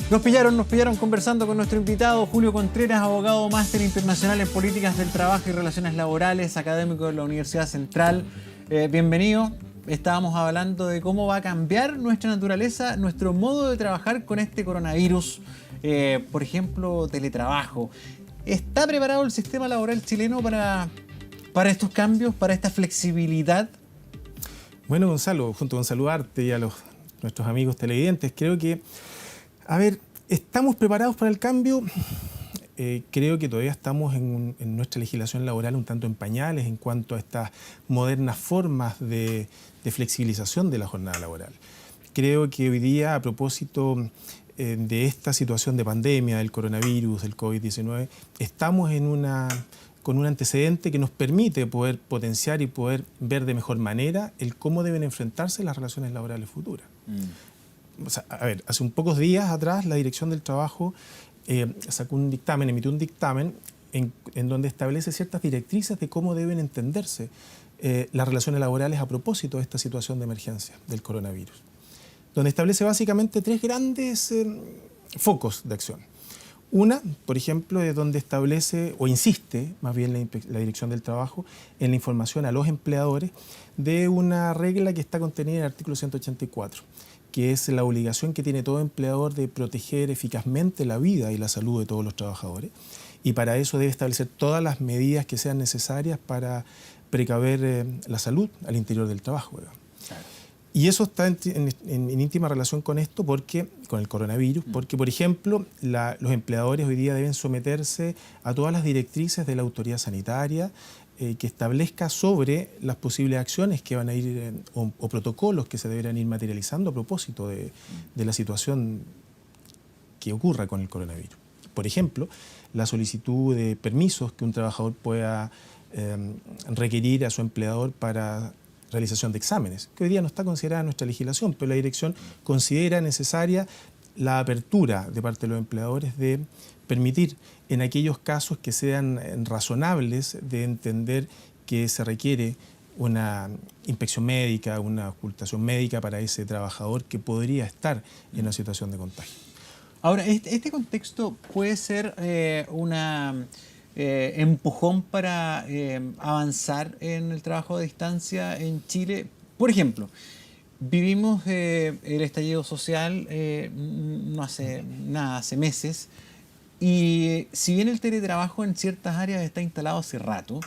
Nos pillaron conversando con nuestro invitado Julio Contreras, abogado máster internacional en políticas del trabajo y relaciones laborales, académico de la Universidad Central. Bienvenido. Estábamos hablando de cómo va a cambiar nuestra naturaleza, nuestro modo de trabajar con este coronavirus. Por ejemplo, teletrabajo. ¿Está preparado el sistema laboral chileno para estos cambios, para esta flexibilidad? Bueno, Gonzalo, junto con saludarte y a nuestros amigos televidentes, creo que, ¿estamos preparados para el cambio? Creo que todavía estamos en nuestra legislación laboral un tanto en pañales en cuanto a estas modernas formas de flexibilización de la jornada laboral. Creo que hoy día, a propósito de esta situación de pandemia, del coronavirus, del COVID-19, estamos con un antecedente que nos permite poder potenciar y poder ver de mejor manera el cómo deben enfrentarse las relaciones laborales futuras. O sea, hace un pocos días atrás la Dirección del Trabajo emitió un dictamen en donde establece ciertas directrices de cómo deben entenderse las relaciones laborales a propósito de esta situación de emergencia del coronavirus, donde establece básicamente tres grandes focos de acción. Una, por ejemplo, es donde establece o insiste más bien la Dirección del Trabajo en la información a los empleadores de una regla que está contenida en el artículo 184, que es la obligación que tiene todo empleador de proteger eficazmente la vida y la salud de todos los trabajadores. Y para eso debe establecer todas las medidas que sean necesarias para precaver la salud al interior del trabajo. Claro. Y eso está en íntima relación con esto, con el coronavirus, porque, por ejemplo, los empleadores hoy día deben someterse a todas las directrices de la autoridad sanitaria que establezca sobre las posibles acciones que van a ir o protocolos que se deberán ir materializando a propósito de la situación que ocurra con el coronavirus. Por ejemplo, la solicitud de permisos que un trabajador pueda requerir a su empleador para realización de exámenes, que hoy día no está considerada en nuestra legislación, pero la dirección considera necesaria la apertura de parte de los empleadores de permitir en aquellos casos que sean razonables de entender que se requiere una inspección médica, una ocultación médica para ese trabajador que podría estar en una situación de contagio. Ahora, este contexto puede ser una empujón para avanzar en el trabajo a distancia en Chile. Por ejemplo, vivimos el estallido social no hace nada, hace meses, y si bien el teletrabajo en ciertas áreas está instalado hace rato,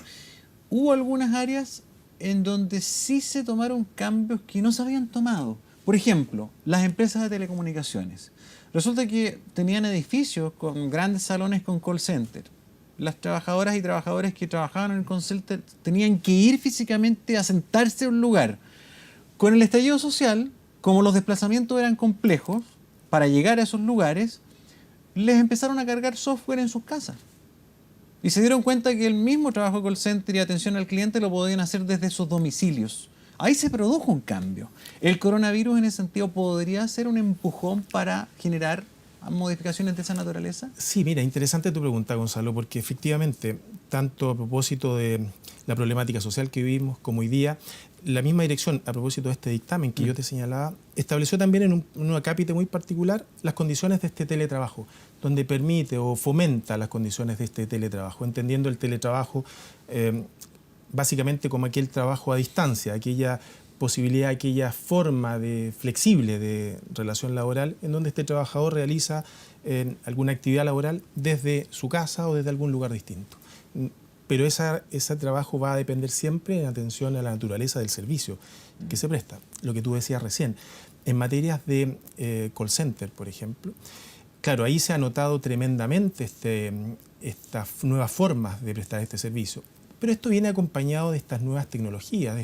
hubo algunas áreas en donde sí se tomaron cambios que no se habían tomado. Por ejemplo, las empresas de telecomunicaciones. Resulta que tenían edificios con grandes salones con call center. Las trabajadoras y trabajadores que trabajaban en el call center tenían que ir físicamente a sentarse a un lugar. Con el estallido social, como los desplazamientos eran complejos, para llegar a esos lugares, les empezaron a cargar software en sus casas. Y se dieron cuenta que el mismo trabajo de call center y atención al cliente lo podían hacer desde sus domicilios. Ahí se produjo un cambio. ¿El coronavirus en ese sentido podría ser un empujón para generar modificaciones de esa naturaleza? Sí, mira, interesante tu pregunta, Gonzalo, porque efectivamente, tanto a propósito de la problemática social que vivimos como hoy día, la misma dirección, a propósito de este dictamen que yo te señalaba, estableció también en un acápite muy particular las condiciones de este teletrabajo, donde permite o fomenta las condiciones de este teletrabajo, entendiendo el teletrabajo básicamente como aquel trabajo a distancia, aquella posibilidad, aquella forma flexible de relación laboral en donde este trabajador realiza alguna actividad laboral desde su casa o desde algún lugar distinto. Pero ese trabajo va a depender siempre en atención a la naturaleza del servicio que se presta. Lo que tú decías recién, en materias de call center, por ejemplo, claro, ahí se ha notado tremendamente estas nuevas formas de prestar este servicio. Pero esto viene acompañado de estas nuevas tecnologías.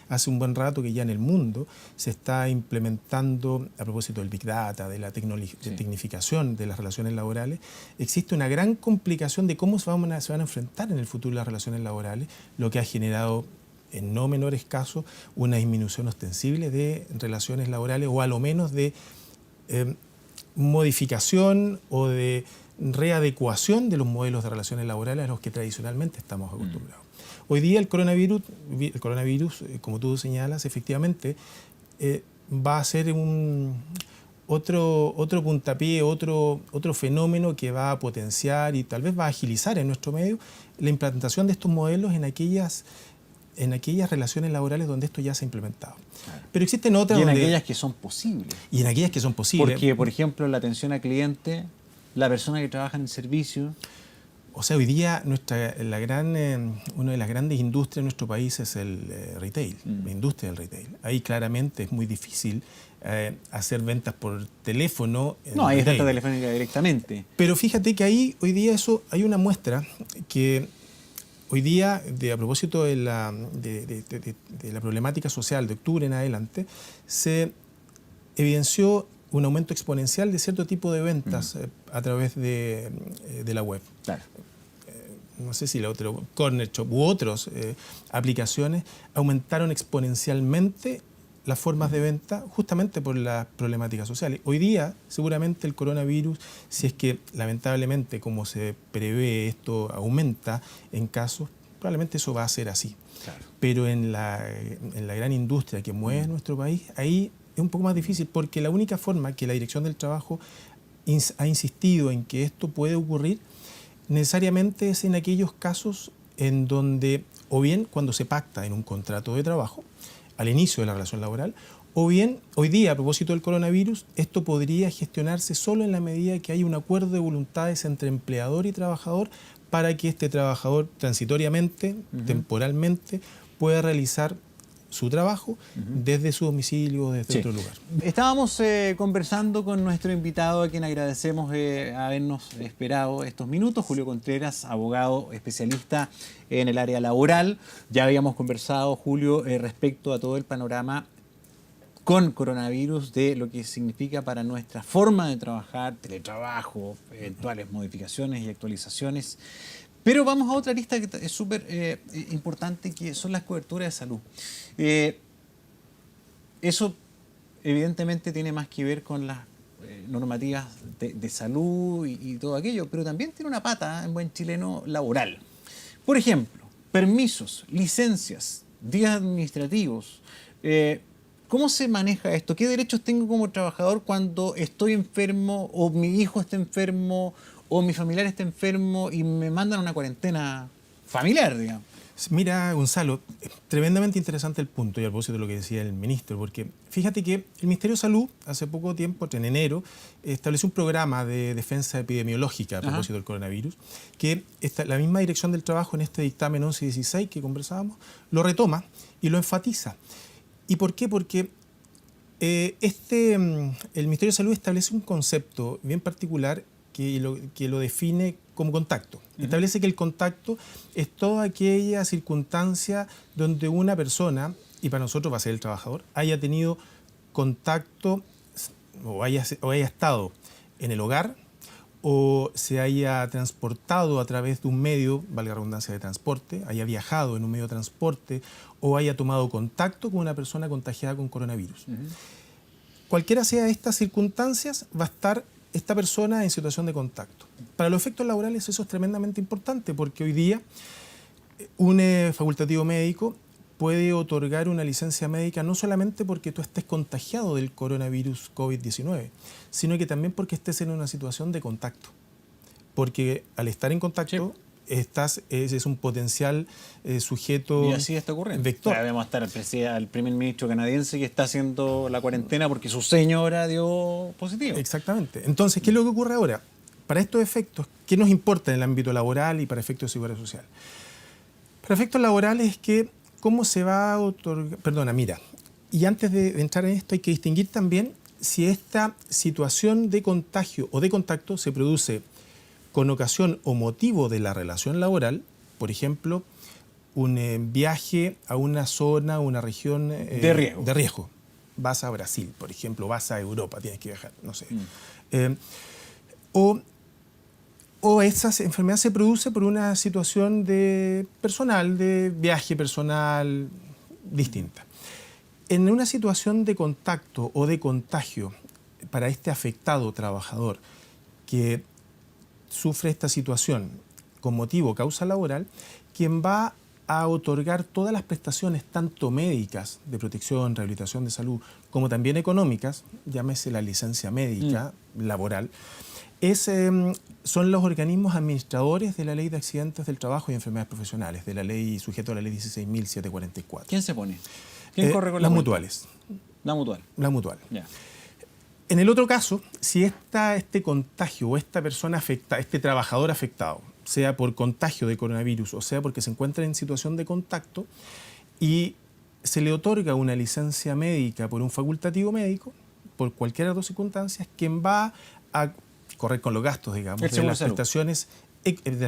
Hace un buen rato que ya en el mundo se está implementando, a propósito del Big Data, de la tecnificación de las relaciones laborales, existe una gran complicación de cómo se van a enfrentar en el futuro las relaciones laborales, lo que ha generado en no menores casos una disminución ostensible de relaciones laborales o a lo menos de modificación o de readecuación de los modelos de relaciones laborales a los que tradicionalmente estamos acostumbrados. Hoy día el coronavirus, como tú señalas, efectivamente va a ser otro puntapié, otro fenómeno que va a potenciar y tal vez va a agilizar en nuestro medio la implantación de estos modelos en aquellas relaciones laborales donde esto ya se ha implementado. Claro. Pero existen otras Y en donde... aquellas que son posibles. Y en aquellas que son posibles. Porque, por ejemplo, la atención al cliente, la persona que trabaja en el servicio... O sea, hoy día una de las grandes industrias de nuestro país es el retail, la industria del retail. Ahí claramente es muy difícil hacer ventas por teléfono. No, hay oferta telefónica directamente. Pero fíjate que ahí hoy día hay una muestra que hoy día, a propósito de la problemática social de octubre en adelante, se evidenció un aumento exponencial de cierto tipo de ventas a través de la web. Claro. No sé si la otra, Corner Shop u otras aplicaciones aumentaron exponencialmente las formas de venta justamente por las problemáticas sociales. Hoy día, seguramente el coronavirus, si es que lamentablemente, como se prevé, esto aumenta en casos, probablemente eso va a ser así. Claro. Pero en la gran industria que mueve nuestro país, ahí es un poco más difícil porque la única forma que la Dirección del Trabajo ha insistido en que esto puede ocurrir necesariamente es en aquellos casos en donde, o bien cuando se pacta en un contrato de trabajo, al inicio de la relación laboral, o bien hoy día, a propósito del coronavirus, esto podría gestionarse solo en la medida que hay un acuerdo de voluntades entre empleador y trabajador para que este trabajador transitoriamente, temporalmente, pueda realizar su trabajo desde su domicilio o desde otro lugar. Estábamos conversando con nuestro invitado, a quien agradecemos habernos esperado estos minutos, Julio Contreras, abogado especialista en el área laboral. Ya habíamos conversado, Julio, respecto a todo el panorama con coronavirus de lo que significa para nuestra forma de trabajar, teletrabajo, eventuales modificaciones y actualizaciones. Pero vamos a otra lista que es súper importante, que son las coberturas de salud. Eso evidentemente tiene más que ver con las normativas de salud y todo aquello, pero también tiene una pata, en buen chileno, laboral. Por ejemplo, permisos, licencias, días administrativos. ¿Cómo se maneja esto? ¿Qué derechos tengo como trabajador cuando estoy enfermo o mi hijo está enfermo o mi familiar está enfermo y me mandan a una cuarentena familiar, digamos? Mira, Gonzalo, tremendamente interesante el punto y a propósito de lo que decía el ministro, porque fíjate que el Ministerio de Salud hace poco tiempo, en enero, estableció un programa de defensa epidemiológica a propósito del coronavirus, que la misma Dirección del Trabajo en este dictamen 1116 que conversábamos, lo retoma y lo enfatiza. ¿Y por qué? Porque el Ministerio de Salud establece un concepto bien particular que lo define como contacto. Establece que el contacto es toda aquella circunstancia donde una persona, y para nosotros va a ser el trabajador, haya tenido contacto o haya estado en el hogar o se haya transportado a través de un medio, valga la redundancia, de transporte, haya viajado en un medio de transporte o haya tomado contacto con una persona contagiada con coronavirus. Cualquiera sea estas circunstancias, va a estar esta persona en situación de contacto. Para los efectos laborales eso es tremendamente importante porque hoy día un facultativo médico puede otorgar una licencia médica no solamente porque tú estés contagiado del coronavirus COVID-19, sino que también porque estés en una situación de contacto. Porque al estar en contacto, ese es un potencial sujeto y así está ocurriendo. Vector. Debemos estar al primer ministro canadiense que está haciendo la cuarentena porque su señora dio positivo. Exactamente. Entonces, ¿qué es lo que ocurre ahora? Para estos efectos, ¿qué nos importa en el ámbito laboral y para efectos de seguridad social? Para efectos laborales es que cómo se va a otorgar... Perdona, mira, y antes de entrar en esto hay que distinguir también si esta situación de contagio o de contacto se produce con ocasión o motivo de la relación laboral, por ejemplo, un viaje a una zona, una región de riesgo. Vas a Brasil, por ejemplo, vas a Europa, tienes que viajar, no sé. O esa enfermedad se produce por una situación personal, de viaje personal distinta. En una situación de contacto o de contagio para este afectado trabajador que sufre esta situación con motivo causa laboral, quien va a otorgar todas las prestaciones, tanto médicas, de protección, rehabilitación de salud, como también económicas, llámese la licencia médica, laboral, son los organismos administradores de la Ley de Accidentes del Trabajo y Enfermedades Profesionales, de la ley sujeto a la Ley 16.744. ¿Quién se pone? ¿Quién corre con las la mutuales. La mutual. La mutual. Ya. En el otro caso, si este contagio o esta persona afectada, este trabajador afectado, sea por contagio de coronavirus o sea porque se encuentra en situación de contacto y se le otorga una licencia médica por un facultativo médico, por cualquiera de las dos circunstancias, quien va a correr con los gastos, digamos, de las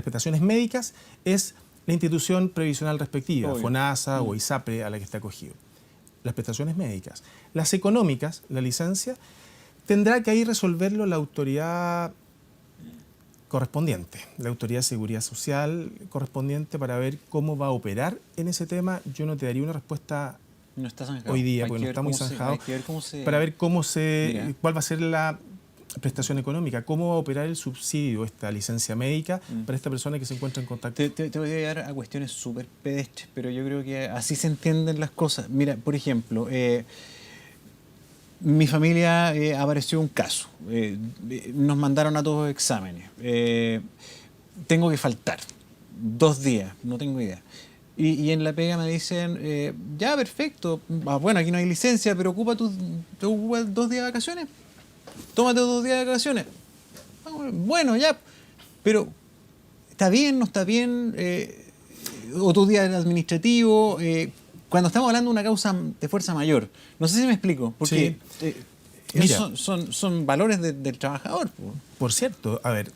prestaciones médicas es la institución previsional respectiva, Obvio. FONASA o ISAPRE, a la que está acogido. Las prestaciones médicas. Las económicas, la licencia, tendrá que ahí resolverlo la autoridad correspondiente, la autoridad de seguridad social correspondiente para ver cómo va a operar en ese tema. Yo no te daría una respuesta no está zanjado hoy día, porque no está muy zanjado, para ver cuál va a ser la prestación económica, cómo va a operar el subsidio, esta licencia médica para esta persona que se encuentra en contacto. Te voy a llegar a cuestiones súper pedestres, pero yo creo que así se entienden las cosas. Mira, por ejemplo, mi familia apareció un caso. Nos mandaron a todos exámenes. Tengo que faltar 2 días, no tengo idea. Y en la pega me dicen, ya, perfecto. Bueno, aquí no hay licencia, pero ¿te ocupas 2 días de vacaciones? Tómate 2 días de vacaciones. Bueno, ya. Pero, ¿está bien, no está bien? O tu día administrativo. Cuando estamos hablando de una causa de fuerza mayor, no sé si me explico, porque son valores del trabajador. Por cierto, a ver,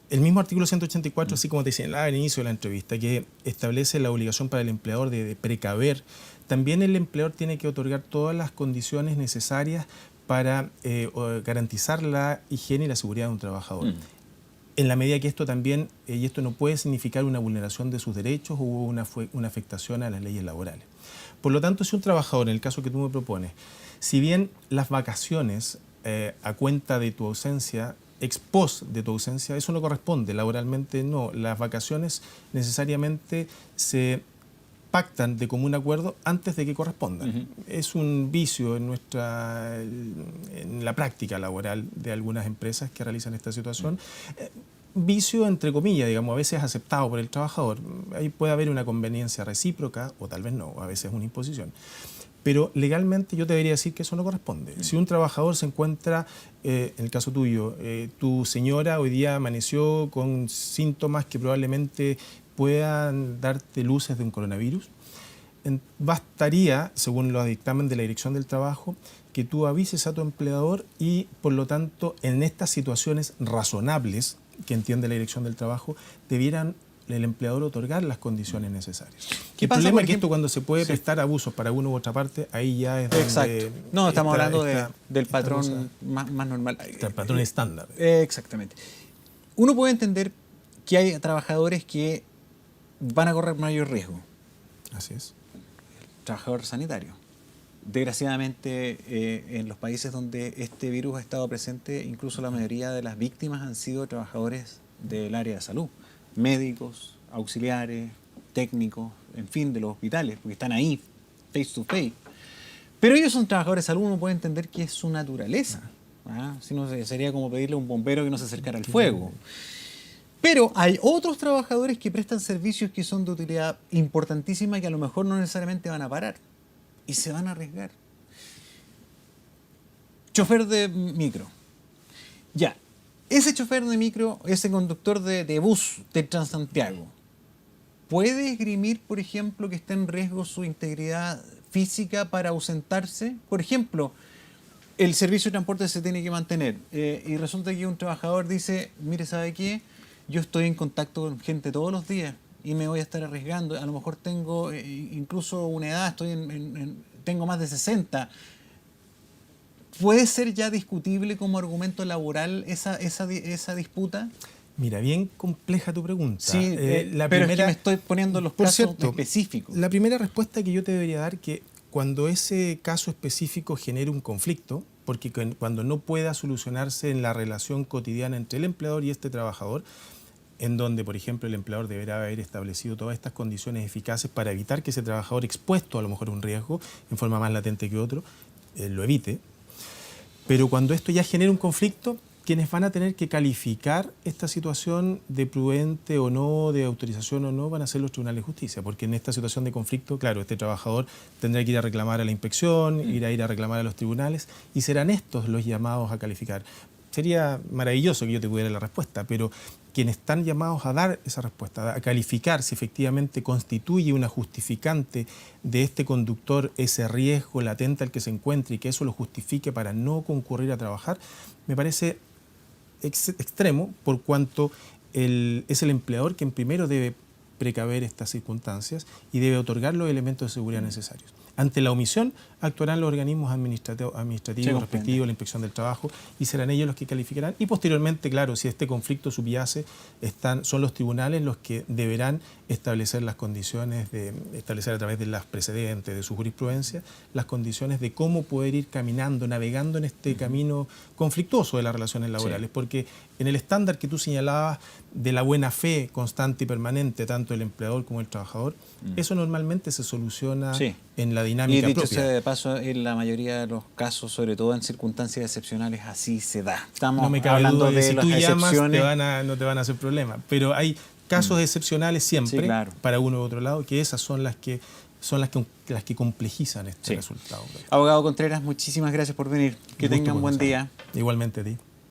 el mismo artículo 184, así como te señalaba al inicio de la entrevista, que establece la obligación para el empleador de precaver, también el empleador tiene que otorgar todas las condiciones necesarias para garantizar la higiene y la seguridad de un trabajador. En la medida que esto también, y esto no puede significar una vulneración de sus derechos o una afectación a las leyes laborales. Por lo tanto, si un trabajador, en el caso que tú me propones, si bien las vacaciones a cuenta de tu ausencia, ex post de tu ausencia, eso no corresponde, laboralmente no. Las vacaciones necesariamente se pactan de común acuerdo antes de que correspondan. Es un vicio en la práctica laboral de algunas empresas que realizan esta situación. Vicio entre comillas, digamos, a veces aceptado por el trabajador. Ahí puede haber una conveniencia recíproca o tal vez no, a veces una imposición. Pero legalmente yo te debería decir que eso no corresponde. Si un trabajador se encuentra, en el caso tuyo, tu señora hoy día amaneció con síntomas que probablemente puedan darte luces de un coronavirus, bastaría, según los dictámenes de la Dirección del Trabajo, que tú avises a tu empleador y, por lo tanto, en estas situaciones razonables que entiende la Dirección del Trabajo, debieran el empleador otorgar las condiciones necesarias. El problema es que esto, cuando se puede prestar abusos para una u otra parte, ahí ya es donde... Exacto. No, estamos hablando del patrón más normal. El patrón estándar. Exactamente. Uno puede entender que hay trabajadores que van a correr mayor riesgo. Así es. El trabajador sanitario. Desgraciadamente, en los países donde este virus ha estado presente, incluso la mayoría de las víctimas han sido trabajadores del área de salud. Médicos, auxiliares, técnicos, en fin, de los hospitales, porque están ahí, face to face. Pero ellos son trabajadores de salud, uno puede entender que es su naturaleza. Si no, sería como pedirle a un bombero que no se acercara al fuego. Pero hay otros trabajadores que prestan servicios que son de utilidad importantísima, que a lo mejor no necesariamente van a parar y se van a arriesgar. Chofer de micro. Ya, ese chofer de micro, ese conductor de bus de Transantiago, ¿puede esgrimir, por ejemplo, que está en riesgo su integridad física para ausentarse? Por ejemplo, el servicio de transporte se tiene que mantener y resulta que un trabajador dice, mire, ¿sabe qué? Yo estoy en contacto con gente todos los días y me voy a estar arriesgando. A lo mejor tengo incluso una edad, tengo más de 60. ¿Puede ser ya discutible como argumento laboral esa disputa? Mira, bien compleja tu pregunta. Sí, pero es que me estoy poniendo los casos específicos. La primera respuesta que yo te debería dar, que cuando ese caso específico genere un conflicto, porque cuando no pueda solucionarse en la relación cotidiana entre el empleador y este trabajador, en donde, por ejemplo, el empleador deberá haber establecido todas estas condiciones eficaces para evitar que ese trabajador expuesto a lo mejor a un riesgo en forma más latente que otro, lo evite. Pero cuando esto ya genera un conflicto, quienes van a tener que calificar esta situación de prudente o no, de autorización o no, van a ser los tribunales de justicia, porque en esta situación de conflicto, claro, este trabajador tendrá que ir a reclamar a la inspección, ir a reclamar a los tribunales, y serán estos los llamados a calificar. Sería maravilloso que yo te pudiera la respuesta, pero quienes están llamados a dar esa respuesta, a calificar si efectivamente constituye una justificante de este conductor ese riesgo latente al que se encuentre y que eso lo justifique para no concurrir a trabajar, me parece extremo, por cuanto es el empleador quien primero debe precaver estas circunstancias y debe otorgar los elementos de seguridad necesarios. Ante la omisión, actuarán los organismos administrativos respectivos, la Inspección del Trabajo, y serán ellos los que calificarán. Y posteriormente, claro, si este conflicto subyace, son los tribunales los que deberán establecer las condiciones, establecer a través de las precedentes, de su jurisprudencia, las condiciones de cómo poder ir caminando, navegando en este camino conflictuoso de las relaciones laborales. Porque en el estándar que tú señalabas de la buena fe constante y permanente, tanto el empleador como el trabajador, eso normalmente se soluciona en la dinámica propia. Y dicho propia. sea de paso, en la mayoría de los casos, sobre todo en circunstancias excepcionales, así se da. Estamos no me cabe hablando duda de de si las tú llamas, excepciones. no te van a hacer problema. Pero hay casos excepcionales siempre, para uno u otro lado, que esas son las que complejizan este resultado. Abogado Contreras, muchísimas gracias por venir. Que tengan un buen día. Igualmente a ti.